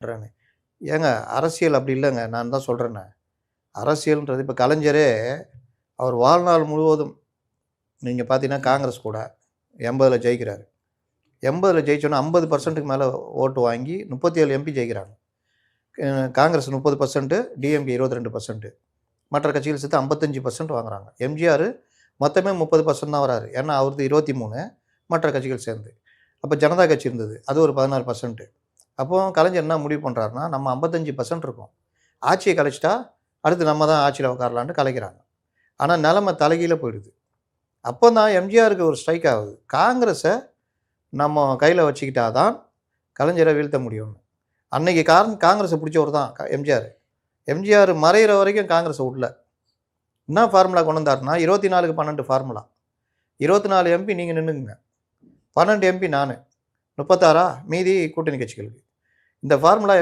சொல்றேனே. ஏங்க அரசியல் அப்படி இல்லங்க. நான் தான் சொல்றேனே. அரசியல்ன்றது இப்ப கலைஞரே அவர் வாழ்நாள் முழுவதும் நீங்க பார்த்தீங்கன்னா, காங்கிரஸ் கூட 80ல ஜெயிக்கிறாரு. 80ல ஜெயிச்சோனே 50% மேல ஓட்டு வாங்கி 37 எம்பி ஜெயிக்கிறாங்க. அ காங்கிரஸ் 30%, டிஎம்கே 22%. மற்ற கட்சிகள் சேர்த்து 55% வாங்குறாங்க. எம்ஜிஆர் மொத்தமே 30% தான் வராரு. ஏன்னா அவரது 23, மற்ற கட்சிகள் சேர்ந்து. அப்ப ஜனதா கட்சி இருந்தது. அது ஒரு 16%. அப்போ கலைஞர் என்ன முடிவு பண்றாருன்னா, நம்ம 55% இருக்கோம். ஆட்சிய கலைச்சுட்டா, அடுத்து நம்ம தான் ஆட்சியில உட்காரலான்ட்டு கலைக்கிறாங்க. ஆனா நிலைமை தலைகீழ போயிடுது. அப்போ தான் எம்ஜிஆருக்கு ஒரு ஸ்ட்ரைக் ஆகுது. காங்கிரஸ நம்ம கையில வச்சுக்கிட்டா தான் கலைஞர வீழ்த்த முடியும்னு. அன்னைக்கு காங்கிரஸ புடிச்சவரு தான் எம்ஜிஆர். எம்ஜிஆர் மறையிற வரைக்கும் காங்கிரஸ விடல. என்ன ஃபார்முலா கொண்டு வந்தாருன்னா, 24க்கு 12 ஃபார்முலா. 24 எம்பி நீங்க நின்னுக்குங்க. 12 எம்பி நானு. 36 மீதி கூட்டணி கட்சிகளுக்கு. இந்த ஃபார்முலா